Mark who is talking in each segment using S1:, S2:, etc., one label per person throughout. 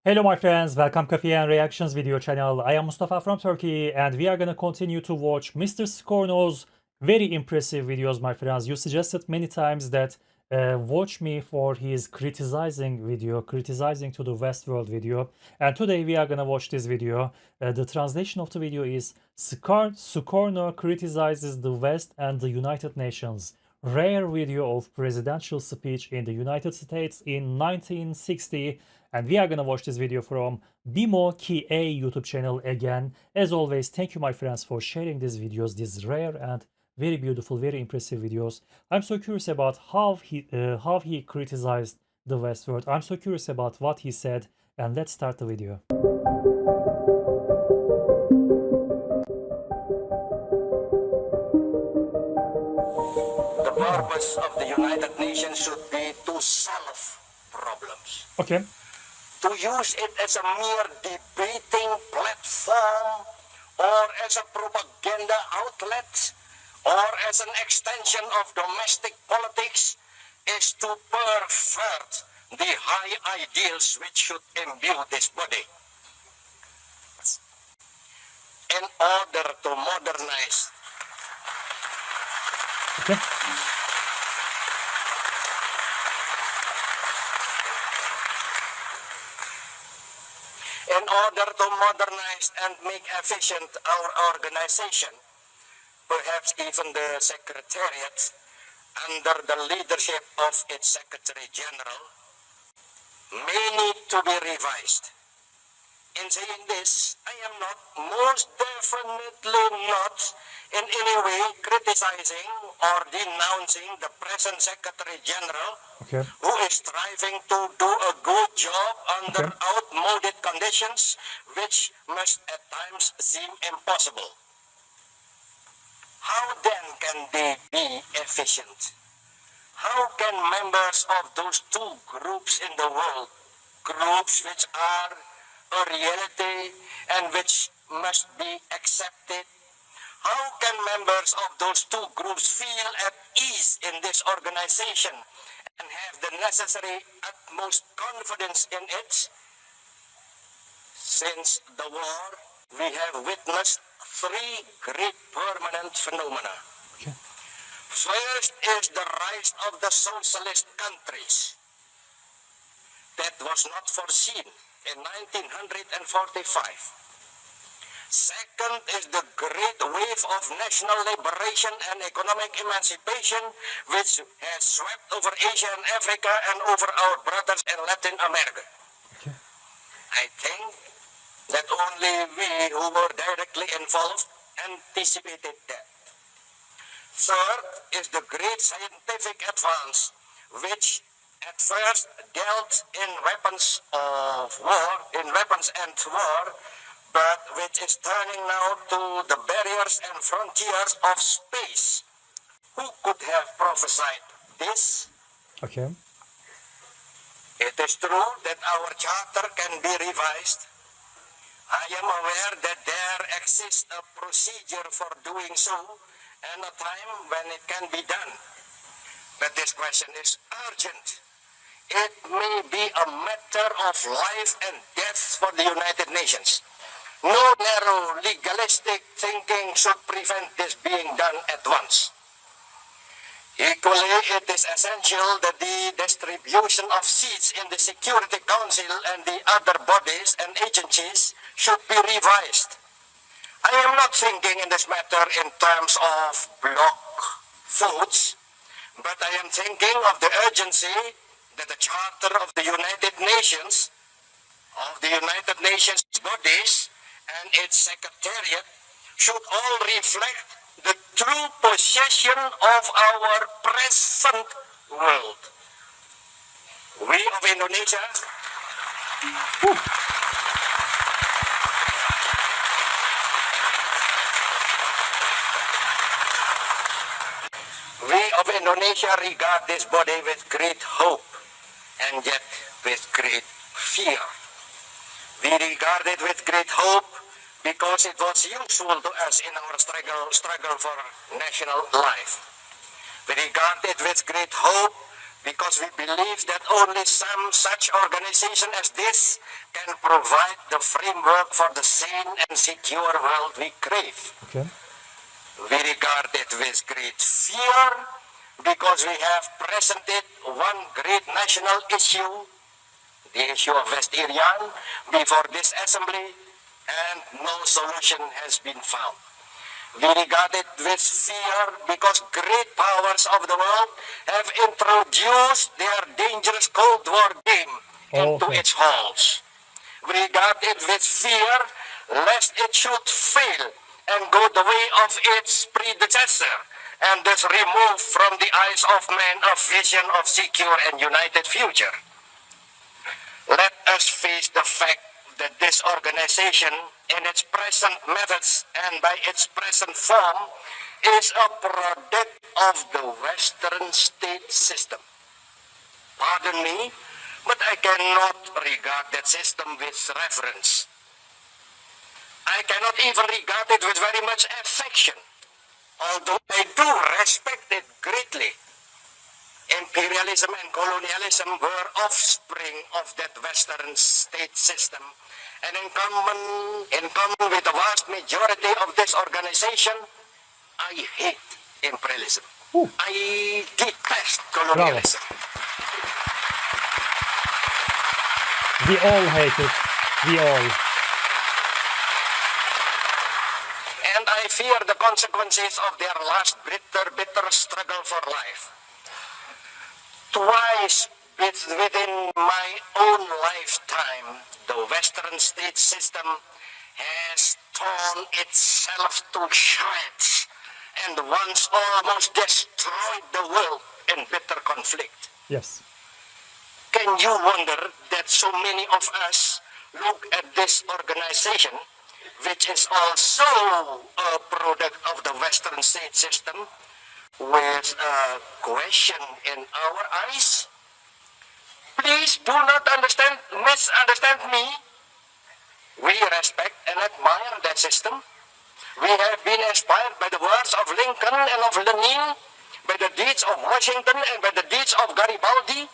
S1: Hello my friends, welcome Coffee and Reactions video channel. I am Mustafa from Turkey and we are gonna continue to watch Mr. Soekarno's very impressive videos, my friends. You suggested many times that watch me for his criticizing video, criticizing to the West world video. And today we are gonna watch this video. The translation of the video is Soekarno criticizes the West and the United Nations. Rare video of presidential speech in the United States in 1960. And we are gonna watch this video from Bimo YouTube channel again. As always, thank you my friends for sharing these videos, these rare and very beautiful, very impressive videos. I'm so curious about how he criticized the West world. I'm so curious about what he said, and let's start the video.
S2: The purpose of the United Nations should be to solve problems.
S1: Okay.
S2: To use it as a mere debating platform or as a propaganda outlet or as an extension of domestic politics is to pervert the high ideals which should imbue this body. In order to modernize
S1: Okay.
S2: In order to modernize and make efficient our organization, perhaps even the Secretariat, under the leadership of its Secretary General, may need to be revised. In saying this, I am not, most definitely not, in any way criticizing or denouncing the present Secretary General,
S1: Okay.
S2: who is striving to do a good job under
S1: Okay.
S2: outmoded conditions, which must at times seem impossible. How then can they be efficient? How can members of those two groups in the world, groups which are a reality and which must be accepted, how can members of those two groups feel at ease in this organization and have the necessary utmost confidence in it? Since the war, we have witnessed three great permanent phenomena.
S1: Okay.
S2: First is the rise of the socialist countries. That was not foreseen in 1945. Second is the great wave of national liberation and economic emancipation which has swept over Asia and Africa and over our brothers in Latin America.
S1: Okay.
S2: I think that only we who were directly involved anticipated that. Third is the great scientific advance which at first dealt in weapons of war, in weapons and war, but which is turning now to the barriers and frontiers of space. Who could have prophesied this?
S1: Okay.
S2: It is true that our charter can be revised. I am aware that there exists a procedure for doing so and a time when it can be done. But this question is urgent. It may be a matter of life and death for the United Nations. No narrow legalistic thinking should prevent this being done at once. Equally, it is essential that the distribution of seats in the Security Council and the other bodies and agencies should be revised. I am not thinking in this matter in terms of block votes, but I am thinking of the urgency that the Charter of the United Nations bodies, and its Secretariat should all reflect the true position of our present world. We of Indonesia regard this body with great hope and yet with great fear. We regard it with great hope because it was useful to us in our struggle for national life. We regard it with great hope because we believe that only some such organization as this can provide the framework for the sane and secure world we crave.
S1: Okay.
S2: We regard it with great fear because we have presented one great national issue, the issue of West Irian, before this assembly, and no solution has been found. We regard it with fear because great powers of the world have introduced their dangerous Cold War game into its halls. We regard it with fear lest it should fail and go the way of its predecessor and thus remove from the eyes of men a vision of secure and united future. Let us face the fact that this organization, in its present methods and by its present form, is a product of the Western state system. Pardon me, but I cannot regard that system with reverence. I cannot even regard it with very much affection, although I do respect it greatly. Imperialism and colonialism were offspring of that Western state system, and in common with the vast majority of this organization, I hate imperialism.
S1: Ooh.
S2: I detest colonialism.
S1: We all hate it. We all.
S2: And I fear the consequences of their last bitter struggle for life. Twice within my own lifetime, the Western state system has torn itself to shreds and once almost destroyed the world in bitter conflict.
S1: Yes.
S2: Can you wonder that so many of us look at this organization, which is also a product of the Western state system, with a question in our eyes? Please do not misunderstand me. We respect and admire that system. We have been inspired by the words of Lincoln and of Lenin, by the deeds of Washington and by the deeds of Garibaldi.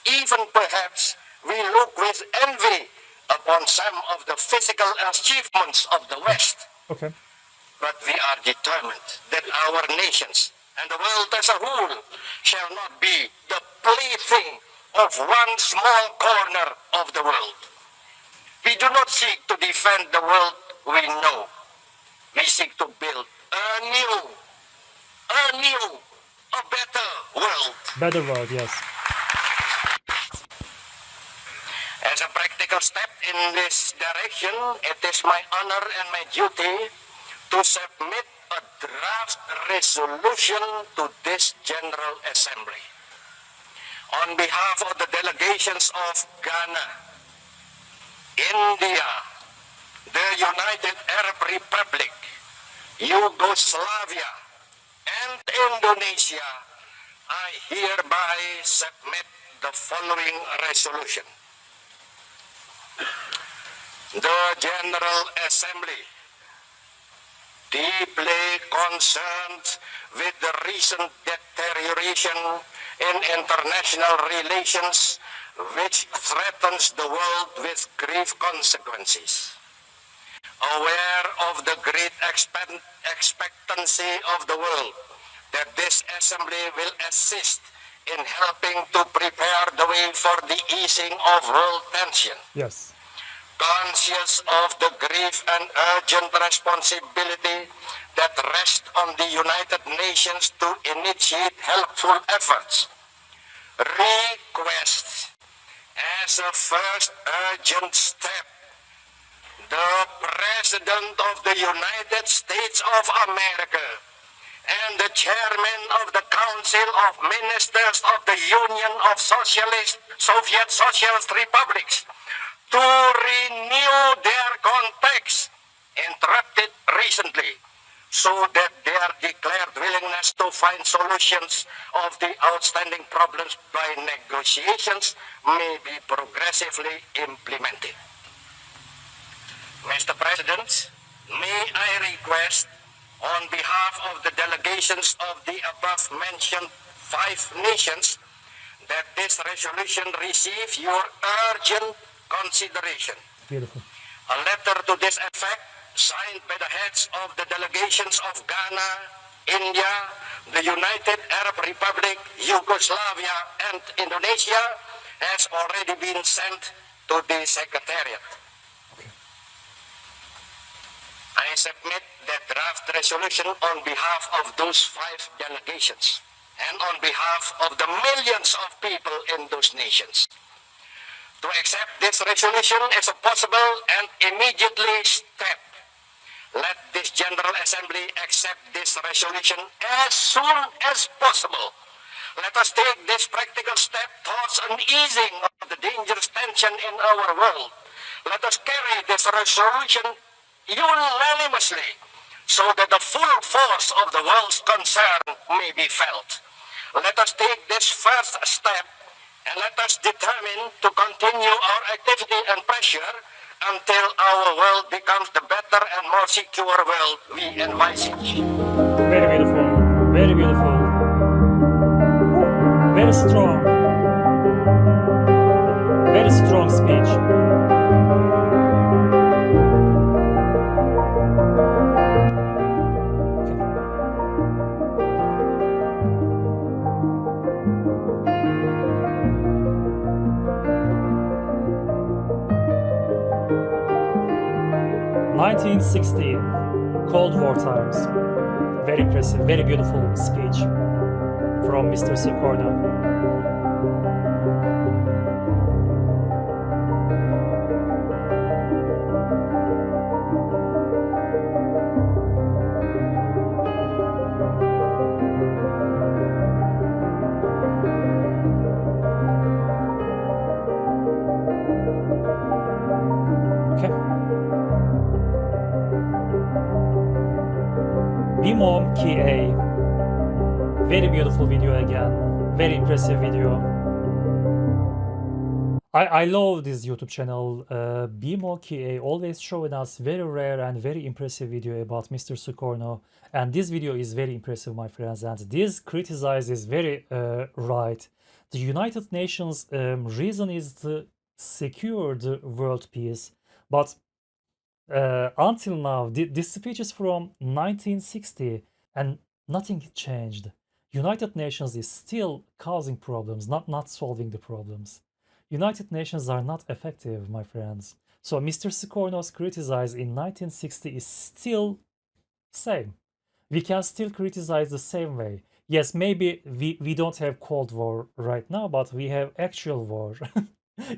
S2: Even perhaps we look with envy upon some of the physical achievements of the West.
S1: Okay.
S2: But we are determined that our nations and the world as a whole shall not be the plaything of one small corner of the world. We do not seek to defend the world we know. We seek to build a better world.
S1: Better world, yes.
S2: As a practical step in this direction, it is my honor and my duty to submit a draft resolution to this General Assembly. On behalf of the delegations of Ghana, India, the United Arab Republic, Yugoslavia, and Indonesia, I hereby submit the following resolution. The General Assembly, deeply concerned with the recent deterioration in international relations which threatens the world with grave consequences. Aware of the great expectancy of the world that this assembly will assist in helping to prepare the way for the easing of world tension.
S1: Yes.
S2: Conscious of the grave and urgent responsibility that rests on the United Nations to initiate helpful efforts, requests as a first urgent step the President of the United States of America and the Chairman of the Council of Ministers of the Union of Soviet Socialist Republics to renew their contacts interrupted recently, so that their declared willingness to find solutions of the outstanding problems by negotiations may be progressively implemented. Mr. President, may I request, on behalf of the delegations of the above-mentioned 5 nations, that this resolution receive your urgent consideration.
S1: Beautiful.
S2: A letter to this effect, signed by the heads of the delegations of Ghana, India, the United Arab Republic, Yugoslavia, and Indonesia, has already been sent to the Secretariat.
S1: Okay.
S2: I submit the draft resolution on behalf of those 5 delegations and on behalf of the millions of people in those nations. To accept this resolution is a possible and immediately step. Let this General Assembly accept this resolution as soon as possible. Let us take this practical step towards an easing of the dangerous tension in our world. Let us carry this resolution unanimously so that the full force of the world's concern may be felt. Let us take this first step and let us determine to continue our activity and pressure until our world becomes the better and more secure world we envisage.
S1: Very beautiful. Very beautiful. Very strong. Very strong speech. 1960, Cold War times. Very impressive, very beautiful speech from Mr. Soekarno. Bimo very beautiful video again, very impressive video. I love this YouTube channel. Bimo always showing us very rare and very impressive video about Mr. Soekarno, and this video is very impressive, my friends, and this criticize is very right. The United Nations reason is to secure the world peace, but until now, this speech is from 1960 and nothing changed. United Nations is still causing problems, not solving the problems. United Nations are not effective, my friends. So Mr. Soekarno's criticize in 1960 is still same. We can still criticize the same way. Yes, maybe we don't have Cold War right now, but we have actual war.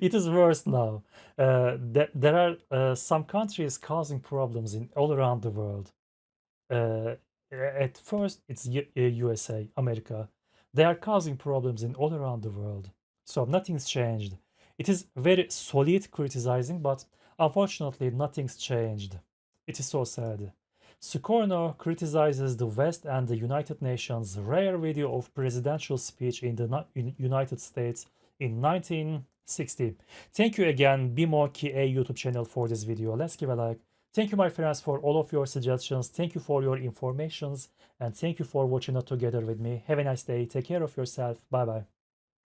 S1: It is worse now. There are some countries causing problems in all around the world. At first, it's USA, America. They are causing problems in all around the world. So nothing's changed. It is very solid criticizing, but unfortunately, nothing's changed. It is so sad. Soekarno criticizes the West and the United Nations' rare video of presidential speech in the United States in 1960. Thank you again, Bimo YouTube channel, for this video. Let's give a like. Thank you, my friends, for all of your suggestions. Thank you for your informations. And thank you for watching it together with me. Have a nice day. Take care of yourself. Bye-bye.